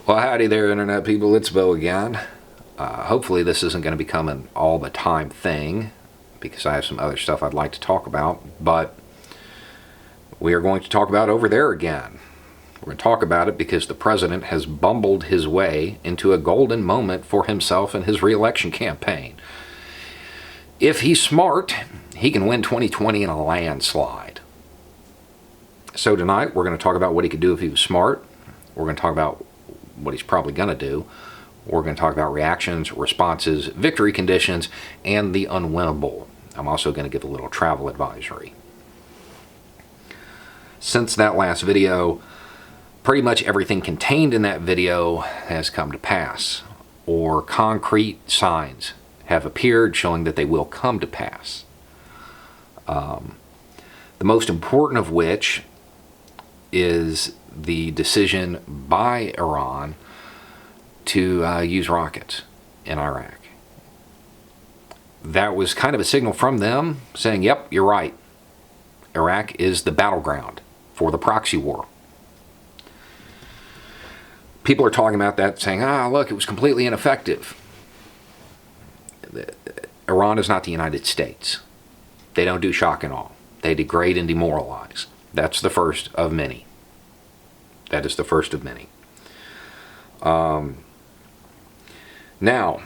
Well, howdy there, Internet people. It's Bo again. Hopefully this isn't going to become an all-the-time thing, because I have some other stuff I'd like to talk about, but we are going to talk about over there again. We're going to talk about it because the president has bumbled his way into a golden moment for himself and his re-election campaign. If he's smart, he can win 2020 in a landslide. So tonight we're going to talk about what he could do if he was smart. We're going to talk about what he's probably going to do. We're going to talk about reactions, responses, victory conditions, and the unwinnable. I'm also going to give a little travel advisory. Since that last video, pretty much everything contained in that video has come to pass, or concrete signs have appeared showing that they will come to pass. The most important of which is the decision by Iran to use rockets in Iraq. That was kind of a signal from them saying, yep, you're right. Iraq is the battleground for the proxy war. People are talking about that saying, look, it was completely ineffective. Iran is not the United States. They don't do shock and awe. They degrade and demoralize. That's the first of many. That is the first of many. Now,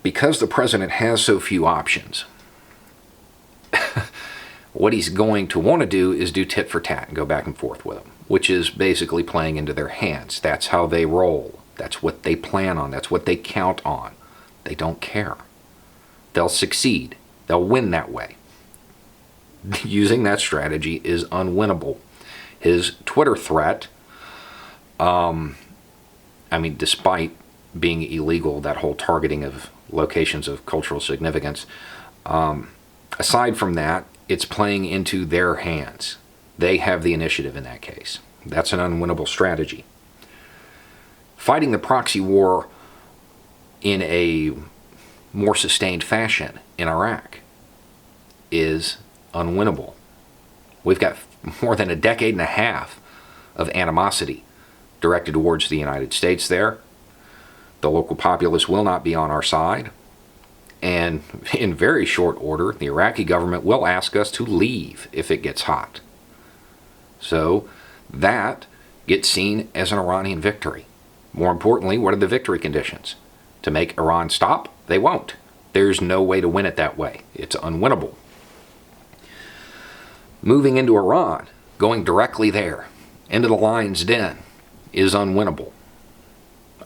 because the president has so few options, what he's going to want to do is do tit for tat and go back and forth with them, which is basically playing into their hands. That's how they roll. That's what they plan on. That's what they count on. They don't care. They'll succeed. They'll win that way. Using that strategy is unwinnable. His Twitter threat, despite being illegal, that whole targeting of locations of cultural significance, aside from that, it's playing into their hands. They have the initiative in that case. That's an unwinnable strategy. Fighting the proxy war in a more sustained fashion in Iraq is unwinnable. We've got more than a decade and a half of animosity directed towards the United States there. The local populace will not be on our side. And in very short order, the Iraqi government will ask us to leave if it gets hot. So that gets seen as an Iranian victory. More importantly, what are the victory conditions? To make Iran stop? They won't. There's no way to win it that way. It's unwinnable. Moving into Iran, going directly there, into the lion's den, is unwinnable.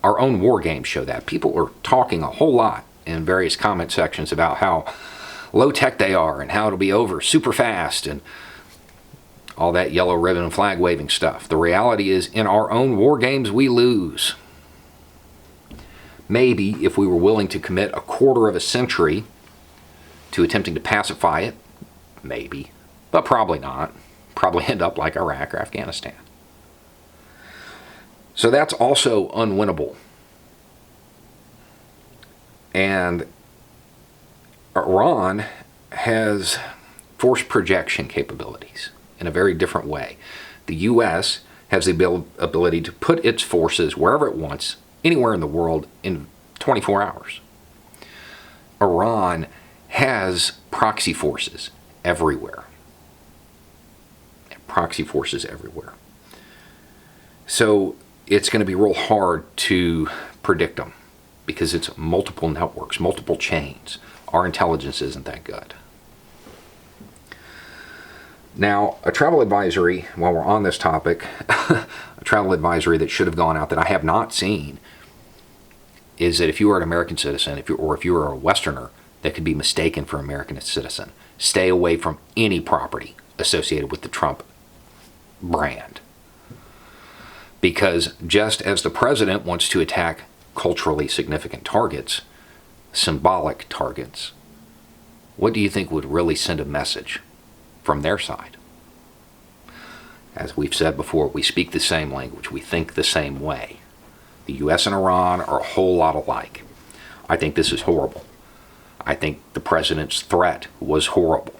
Our own war games show that. People are talking a whole lot in various comment sections about how low-tech they are and how it'll be over super fast and all that yellow ribbon and flag waving stuff. The reality is, in our own war games, we lose. Maybe if we were willing to commit a quarter of a century to attempting to pacify it, maybe. But probably not. Probably end up like Iraq or Afghanistan. So that's also unwinnable. And Iran has force projection capabilities in a very different way. The U.S. has the ability to put its forces wherever it wants, anywhere in the world, in 24 hours. Iran has proxy forces everywhere. Proxy forces everywhere. So it's going to be real hard to predict them because it's multiple networks, multiple chains. Our intelligence isn't that good. Now, a travel advisory, while we're on this topic, a travel advisory that should have gone out that I have not seen is that if you are an American citizen, if you are a Westerner that could be mistaken for an American citizen, stay away from any property associated with the Trump brand. Because just as the president wants to attack culturally significant targets, symbolic targets, what do you think would really send a message from their side? As we've said before, we speak the same language. We think the same way. The U.S. and Iran are a whole lot alike. I think this is horrible. I think the president's threat was horrible.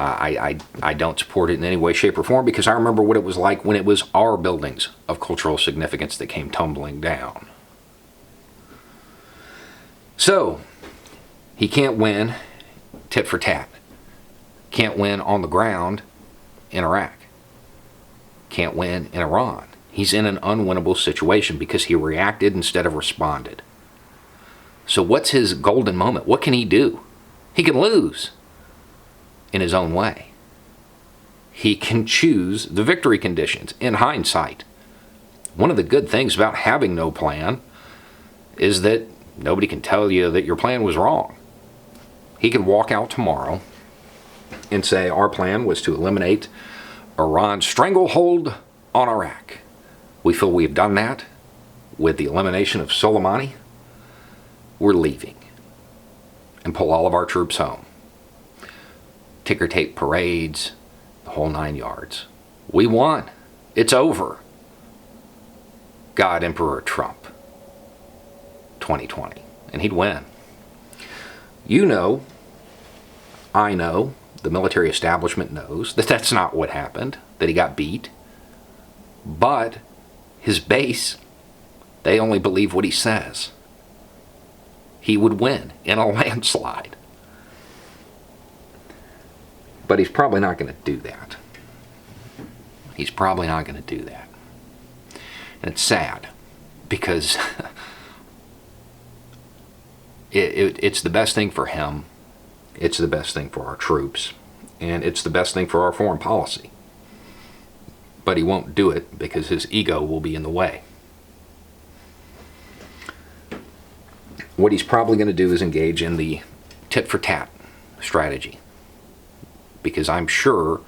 I don't support it in any way, shape, or form, because I remember what it was like when it was our buildings of cultural significance that came tumbling down. So, he can't win tit for tat. Can't win on the ground in Iraq. Can't win in Iran. He's in an unwinnable situation because he reacted instead of responded. So what's his golden moment? What can he do? He can lose in his own way. He can choose the victory conditions in hindsight. One of the good things about having no plan is that nobody can tell you that your plan was wrong. He could walk out tomorrow and say, our plan was to eliminate Iran's stranglehold on Iraq. We feel we've done that with the elimination of Soleimani. We're leaving and pull all of our troops home. Ticker tape parades, the whole 9 yards. We won. It's over. God, Emperor Trump. 2020. And he'd win. You know, I know, the military establishment knows that that's not what happened, that he got beat. But his base, they only believe what he says. He would win in a landslide. But he's probably not going to do that. He's probably not going to do that. And it's sad because it's the best thing for him. It's the best thing for our troops. And it's the best thing for our foreign policy. But he won't do it because his ego will be in the way. What he's probably going to do is engage in the tit for tat strategy. Because I'm sure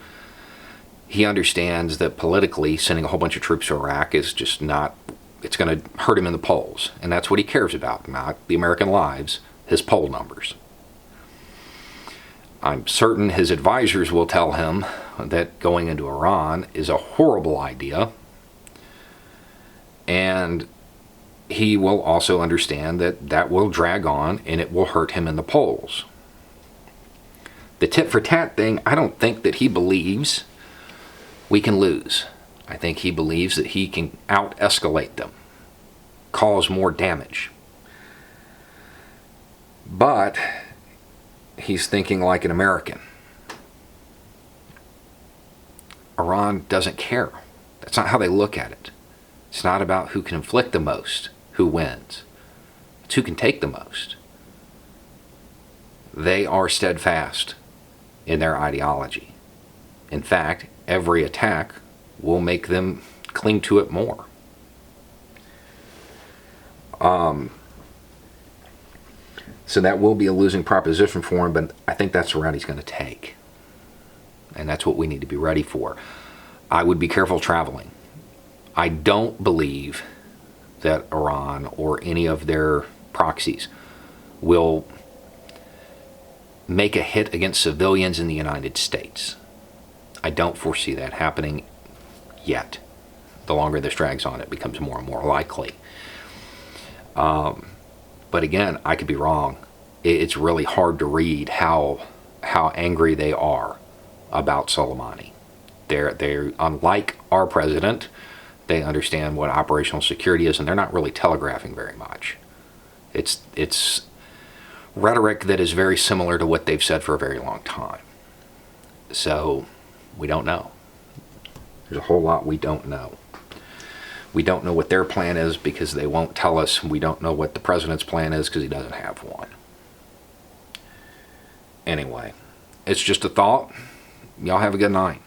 he understands that politically sending a whole bunch of troops to Iraq is just not, it's going to hurt him in the polls. And that's what he cares about, not the American lives, his poll numbers. I'm certain his advisors will tell him that going into Iran is a horrible idea. And he will also understand that that will drag on and it will hurt him in the polls. The tit for tat thing, I don't think that he believes we can lose. I think he believes that he can out-escalate them, cause more damage. But he's thinking like an American. Iran doesn't care. That's not how they look at it. It's not about who can inflict the most, who wins. It's who can take the most. They are steadfast in their ideology. In fact, every attack will make them cling to it more. So that will be a losing proposition for him, but I think that's the route he's going to take. And that's what we need to be ready for. I would be careful traveling. I don't believe that Iran or any of their proxies will make a hit against civilians in the United States. I don't foresee that happening yet. The longer this drags on, it becomes more and more likely. But again, I could be wrong. It's really hard to read how angry they are about Soleimani. They're unlike our president. They understand what operational security is, and they're not really telegraphing very much. It's rhetoric that is very similar to what they've said for a very long time. So we don't know. There's a whole lot we don't know. We don't know what their plan is because they won't tell us. We don't know what the president's plan is because he doesn't have one. Anyway, it's just a thought. Y'all have a good night.